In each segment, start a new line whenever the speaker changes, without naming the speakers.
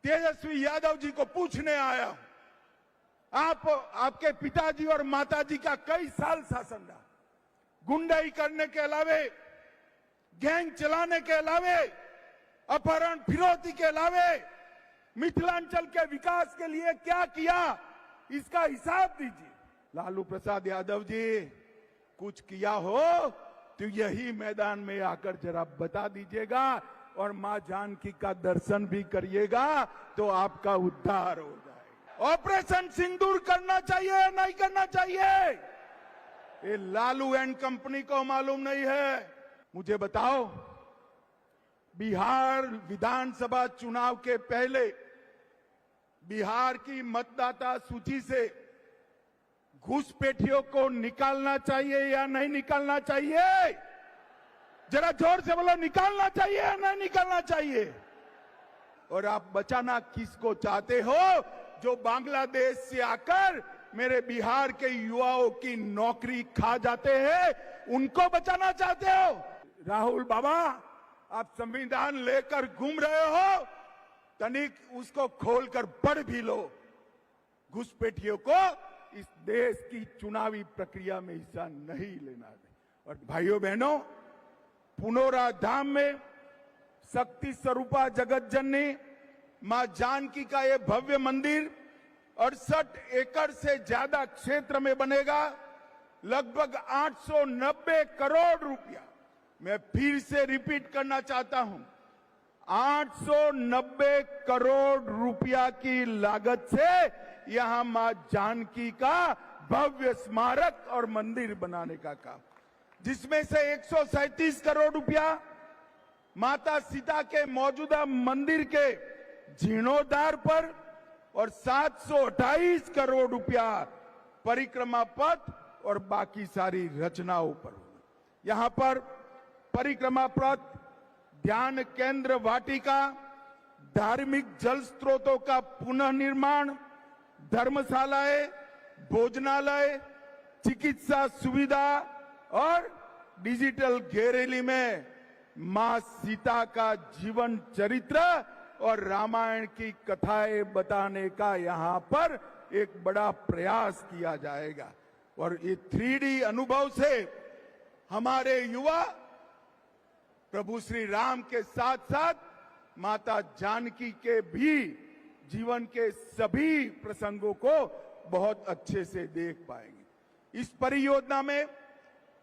तेजस्वी यादव जी को पूछने आया हूं, आपके पिताजी और माताजी का कई साल शासन रहा, गुंडाई करने के अलावे, गैंग चलाने के अलावे, अपहरण फिरौती के अलावे मिथिलांचल के विकास के लिए क्या किया, इसका हिसाब दीजिए। लालू प्रसाद यादव जी, कुछ किया हो तो यही मैदान में आकर जरा बता दीजिएगा और मां जानकी का दर्शन भी करिएगा तो आपका उद्धार हो जाएगा। ऑपरेशन सिंदूर करना चाहिए नहीं करना चाहिए, ये लालू एंड कंपनी को मालूम नहीं है। मुझे बताओ, बिहार विधानसभा चुनाव के पहले बिहार की मतदाता सूची से घुसपैठियों को निकालना चाहिए या नहीं निकालना चाहिए? जरा जोर से बोलो, निकालना चाहिए या नहीं निकालना चाहिए? और आप बचाना किसको चाहते हो? जो बांग्लादेश से आकर मेरे बिहार के युवाओं की नौकरी खा जाते हैं, उनको बचाना चाहते हो? राहुल बाबा, आप संविधान लेकर घूम रहे हो, तनिक उसको खोलकर पढ़ भी लो। घुसपैठियों को इस देश की चुनावी प्रक्रिया में हिस्सा नहीं लेना है। और भाइयों बहनों, पुनौरा धाम में शक्ति स्वरूपा जगत जननी मां जानकी का ये भव्य मंदिर 68 एकड़ से ज्यादा क्षेत्र में बनेगा, लगभग 890 करोड़ रुपया। मैं फिर से रिपीट करना चाहता हूं, 890 करोड़ रुपया की लागत से यहां मां जानकी का भव्य स्मारक और मंदिर बनाने का काम, जिसमें से 137 करोड़ रुपया माता सीता के मौजूदा मंदिर के जीर्णोद्धार पर और 728 करोड़ रुपया परिक्रमा पथ और बाकी सारी रचनाओं पर। यहां पर परिक्रमा पथ, ध्यान केंद्र वाटिका, धार्मिक जल स्रोतों का पुनः निर्माण, धर्मशालाएं, भोजनालय, चिकित्सा सुविधा और डिजिटल गैलरी में मां सीता का जीवन चरित्र और रामायण की कथाएं बताने का यहां पर एक बड़ा प्रयास किया जाएगा। और ये 3D अनुभव से हमारे युवा प्रभु श्री राम के साथ साथ माता जानकी के भी जीवन के सभी प्रसंगों को बहुत अच्छे से देख पाएंगे। इस परियोजना में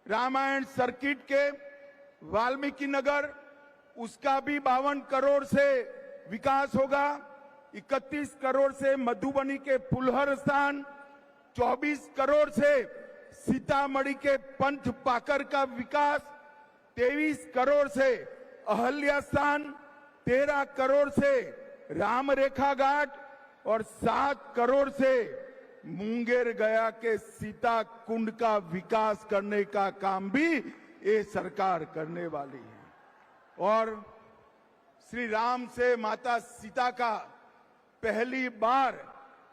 रामायण सर्किट के वाल्मीकि नगर, उसका भी 52 करोड़ से विकास होगा। 31 करोड़ से मधुबनी के फुलहर स्थान, 24 करोड़ से सीतामढ़ी के पंथ पाकर का विकास, 23 करोड़ से अहल्या स्थान, 13 करोड़ से राम रेखा घाट और 7 करोड़ से मुंगेर गया के सीता कुंड का विकास करने का काम भी ये सरकार करने वाली है। और श्री राम से माता सीता का पहली बार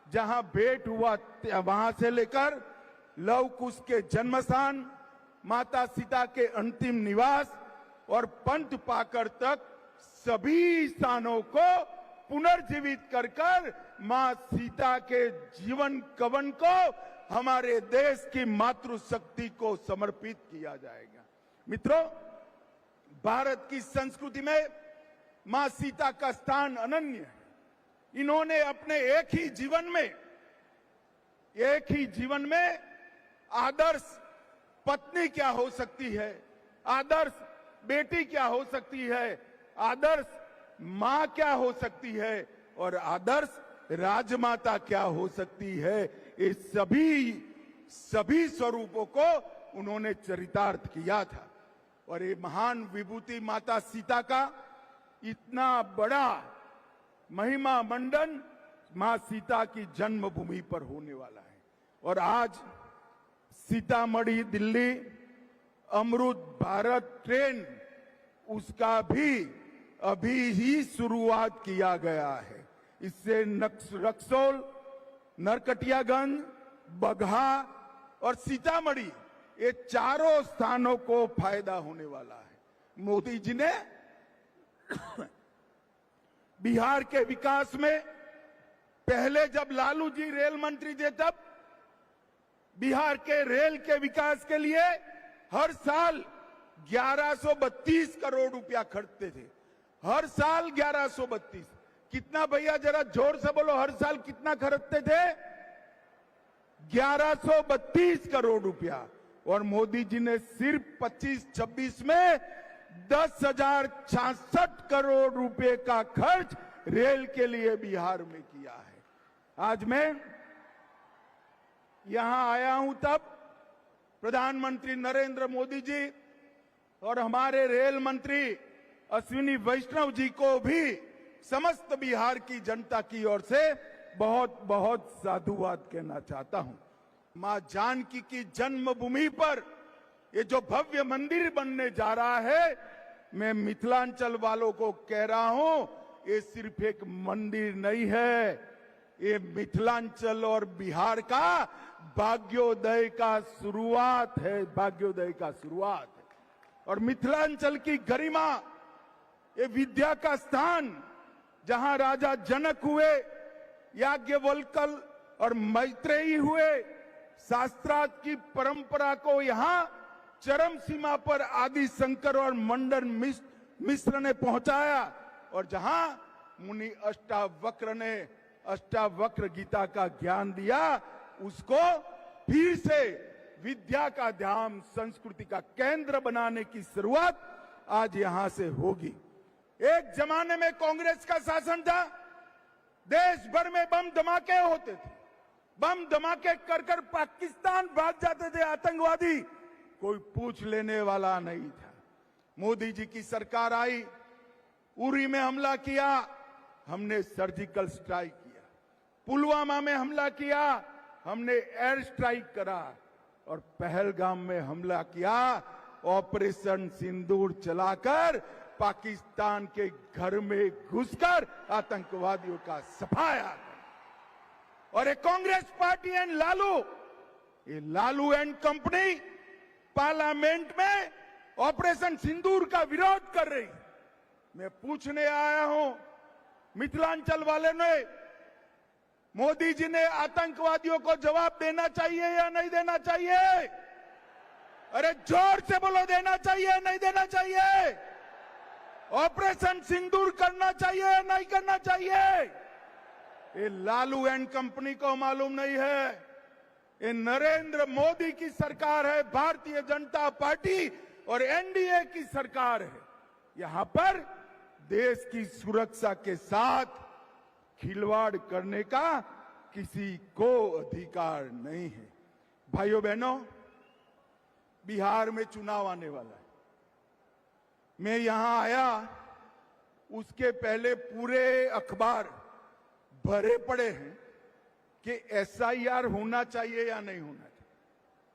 जहां भेंट हुआ, वहां से लेकर लव कुश के जन्म स्थान, माता सीता के अंतिम निवास और पंथ पाकर तक सभी स्थानों को पुनर्जीवित कर कर मां सीता के जीवन कवन को हमारे देश की मातृशक्ति को समर्पित किया जाएगा। मित्रों, भारत की संस्कृति में मां सीता का स्थान अनन्य है। इन्होंने अपने एक ही जीवन में आदर्श पत्नी क्या हो सकती है, आदर्श बेटी क्या हो सकती है, आदर्श मां क्या हो सकती है और आदर्श राजमाता क्या हो सकती है, ये सभी स्वरूपों को उन्होंने चरितार्थ किया था। और ये महान विभूति माता सीता का इतना बड़ा महिमा मंडन मां सीता की जन्मभूमि पर होने वाला है। और आज सीतामढ़ी दिल्ली अमृत भारत ट्रेन, उसका भी अभी ही शुरुआत किया गया है। इससे रक्सौल, नरकटियागंज, बगहा और सीतामढ़ी, ये चारों स्थानों को फायदा होने वाला है। मोदी जी ने बिहार के विकास में पहले जब लालू जी रेल मंत्री थे तब बिहार के रेल के विकास के लिए हर साल 1132 करोड़ रुपया खर्चते थे। हर साल 1132। कितना भैया जरा जोर से बोलो, हर साल कितना खर्चते थे? 1132 करोड़ रुपया। और मोदी जी ने सिर्फ 25-26 में 10,066 करोड़ रुपए का खर्च रेल के लिए बिहार में किया है। आज मैं यहां आया हूं तब प्रधानमंत्री नरेंद्र मोदी जी और हमारे रेल मंत्री अश्विनी वैष्णव जी को भी समस्त बिहार की जनता की ओर से बहुत बहुत साधुवाद कहना चाहता हूं। मां जानकी की जन्मभूमि पर ये जो भव्य मंदिर बनने जा रहा है, मैं मिथिलांचल वालों को कह रहा हूं, ये सिर्फ एक मंदिर नहीं है, ये मिथिलांचल और बिहार का भाग्योदय का शुरुआत है, भाग्योदय का शुरुआत है। और मिथिलांचल की गरिमा, ये विद्या का स्थान, जहां राजा जनक हुए, याज्ञवल्क्य और मैत्रेयी हुए, शास्त्रार्थ की परंपरा को यहां चरम सीमा पर आदि शंकर और मंडन मिश्र ने पहुंचाया, और जहां मुनि अष्टावक्र ने अष्टावक्र गीता का ज्ञान दिया, उसको फिर से विद्या का धाम, संस्कृति का केंद्र बनाने की शुरुआत आज यहां से होगी। एक जमाने में कांग्रेस का शासन था, देश भर में बम धमाके होते थे, बम धमाके कर कर पाकिस्तान भाग जाते थे आतंकवादी, कोई पूछ लेने वाला नहीं था। मोदी जी की सरकार आई, उरी में हमला किया, हमने सर्जिकल स्ट्राइक किया। पुलवामा में हमला किया, हमने एयर स्ट्राइक करा, और पहलगाम में हमला किया, ऑपरेशन सिंदूर चलाकर पाकिस्तान के घर में घुसकर आतंकवादियों का सफाया। और ये कांग्रेस पार्टी एंड लालू, ये लालू एंड कंपनी पार्लियामेंट में ऑपरेशन सिंदूर का विरोध कर रही। मैं पूछने आया हूं, मिथिलांचल वाले ने, मोदी जी ने आतंकवादियों को जवाब देना चाहिए या नहीं देना चाहिए? अरे जोर से बोलो, देना चाहिए नहीं देना चाहिए? ऑपरेशन सिंदूर करना चाहिए या नहीं करना चाहिए? ये लालू एंड कंपनी को मालूम नहीं है, ये नरेंद्र मोदी की सरकार है, भारतीय जनता पार्टी और एनडीए की सरकार है। यहां पर देश की सुरक्षा के साथ खिलवाड़ करने का किसी को अधिकार नहीं है। भाइयों बहनों, बिहार में चुनाव आने वाला है। मैं यहां आया, उसके पहले पूरे अखबार भरे पड़े हैं कि एसआईआर होना चाहिए या नहीं होना चाहिए।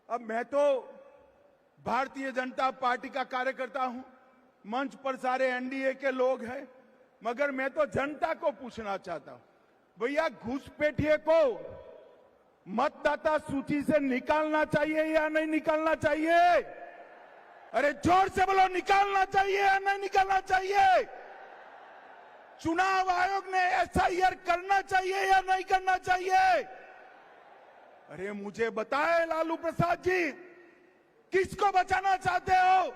अब मैं तो भारतीय जनता पार्टी का कार्यकर्ता हूं, मंच पर सारे एनडीए के लोग हैं, मगर मैं तो जनता को पूछना चाहता हूं, भैया घुसपैठिए को मतदाता सूची से निकालना चाहिए या नहीं निकालना चाहिए? अरे जोर से बोलो, निकालना चाहिए या नहीं निकालना चाहिए? चुनाव आयोग ने एसआईआर करना चाहिए या नहीं करना चाहिए? अरे मुझे बताए लालू प्रसाद जी, किसको बचाना चाहते हो?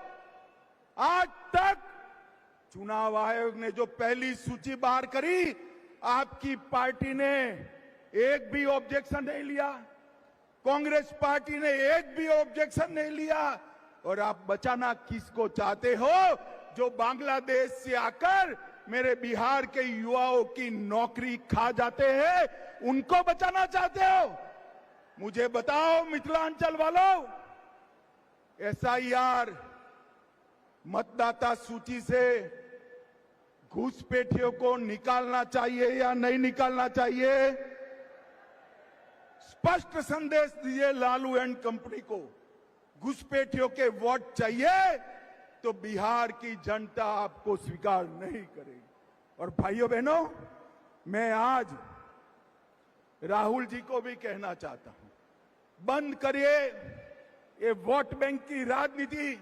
आज तक चुनाव आयोग ने जो पहली सूची बाहर करी, आपकी पार्टी ने एक भी ऑब्जेक्शन नहीं लिया, कांग्रेस पार्टी ने एक भी ऑब्जेक्शन नहीं लिया। और आप बचाना किसको चाहते हो? जो बांग्लादेश से आकर मेरे बिहार के युवाओं की नौकरी खा जाते हैं, उनको बचाना चाहते हो? मुझे बताओ मिथिलांचल वालों, एसआईआर, मतदाता सूची से घुसपैठियों को निकालना चाहिए या नहीं निकालना चाहिए? स्पष्ट संदेश दीजिए लालू एंड कंपनी को। घुसपैठियों के वोट चाहिए तो बिहार की जनता आपको स्वीकार नहीं करेगी। और भाइयों बहनों, मैं आज राहुल जी को भी कहना चाहता हूं, बंद करिए ये वोट बैंक की राजनीति।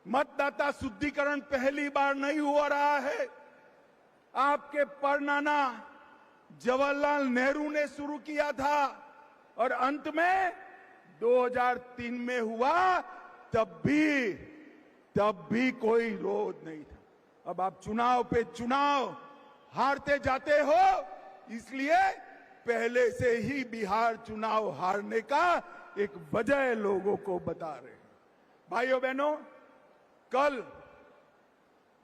मतदाता शुद्धिकरण पहली बार नहीं हो रहा है। आपके परनाना जवाहरलाल नेहरू ने शुरू किया था और अंत में 2003 में हुआ, तब भी कोई विरोध नहीं था। अब आप चुनाव पे चुनाव हारते जाते हो, इसलिए पहले से ही बिहार चुनाव हारने का एक वजह लोगों को बता रहे हैं। भाइयों बहनों, कल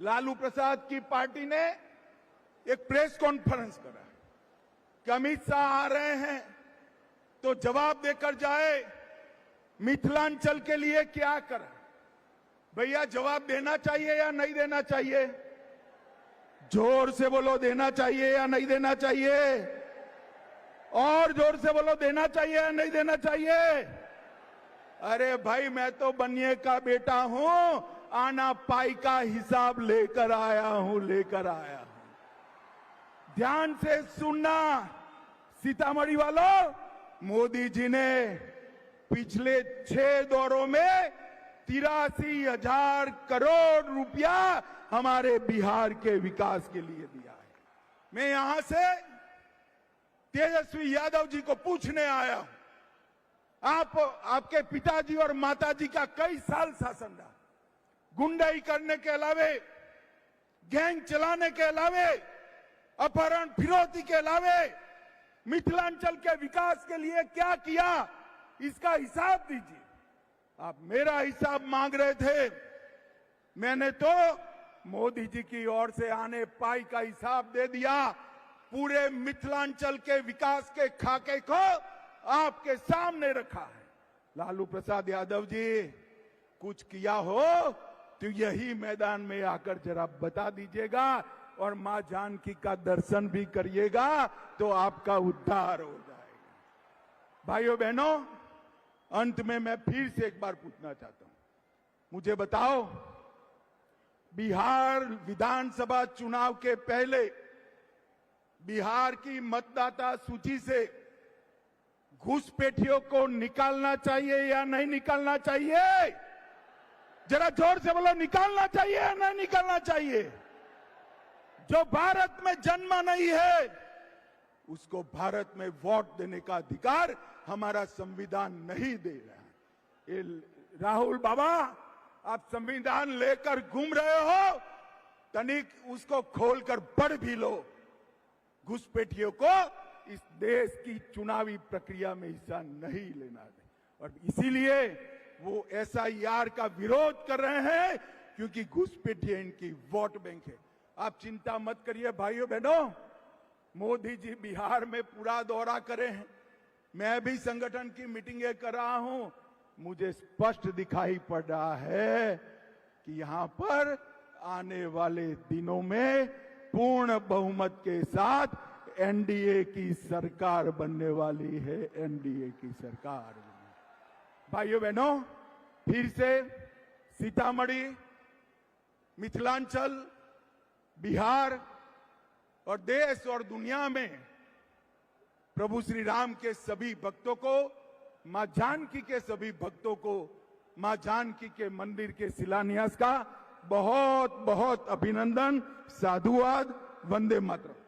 लालू प्रसाद की पार्टी ने एक प्रेस कॉन्फ्रेंस करा कि अमित शाह आ रहे हैं तो जवाब देकर जाए, मिथिलांचल के लिए क्या करा। भैया जवाब देना चाहिए या नहीं देना चाहिए? जोर से बोलो, देना चाहिए या नहीं देना चाहिए? और जोर से बोलो, देना चाहिए या नहीं देना चाहिए? अरे भाई, मैं तो बनिए का बेटा हूं, आना पाई का हिसाब लेकर आया हूं। ध्यान से सुनना सीतामढ़ी वालों, मोदी जी ने पिछले 6 दौरों में 83,000 करोड़ रुपया हमारे बिहार के विकास के लिए दिया है। मैं यहां से तेजस्वी यादव जी को पूछने आया हूं, आपके पिताजी और माताजी का कई साल शासन रहा, गुंडाई करने के अलावे, गैंग चलाने के अलावे, अपहरण फिरौती के अलावे मिथिलांचल के विकास के लिए क्या किया, इसका हिसाब दीजिए। आप मेरा हिसाब मांग रहे थे, मैंने तो मोदी जी की ओर से आने पाई का हिसाब दे दिया। पूरे मिथिलांचल के विकास के खाके को आपके सामने रखा है। लालू प्रसाद यादव जी, कुछ किया हो तो यही मैदान में आकर जरा बता दीजिएगा और मां जानकी का दर्शन भी करिएगा तो आपका उद्धार हो जाएगा। भाइयों बहनों, अंत में मैं फिर से एक बार पूछना चाहता हूं, मुझे बताओ, बिहार विधानसभा चुनाव के पहले बिहार की मतदाता सूची से घुसपैठियों को निकालना चाहिए या नहीं निकालना चाहिए? जरा जोर से बोलो, निकालना चाहिए या नहीं निकालना चाहिए? जो भारत में जन्मा नहीं है उसको भारत में वोट देने का अधिकार हमारा संविधान नहीं दे रहा है। ये राहुल बाबा, आप संविधान लेकर घूम रहे हो, तनिक उसको खोलकर पढ़ भी लो। घुसपैठियों को इस देश की चुनावी प्रक्रिया में हिस्सा नहीं लेना है और इसीलिए वो SIR का विरोध कर रहे हैं, क्योंकि घुसपैठिए इनकी वोट बैंक है। आप चिंता मत करिए भाइयों बहनों, मोदी जी बिहार में पूरा दौरा करे हैं, मैं भी संगठन की मीटिंगें कर रहा हूं, मुझे स्पष्ट दिखाई पड़ रहा है कि यहां पर आने वाले दिनों में पूर्ण बहुमत के साथ NDA की सरकार बनने वाली है। NDA की सरकार। भाइयों बहनों, फिर से सीतामढ़ी, मिथिलांचल, बिहार और देश और दुनिया में प्रभु श्री राम के सभी भक्तों को, मां जानकी के सभी भक्तों को, मां जानकी के मंदिर के शिलान्यास का बहुत बहुत अभिनंदन, साधुवाद, वंदे मातरम।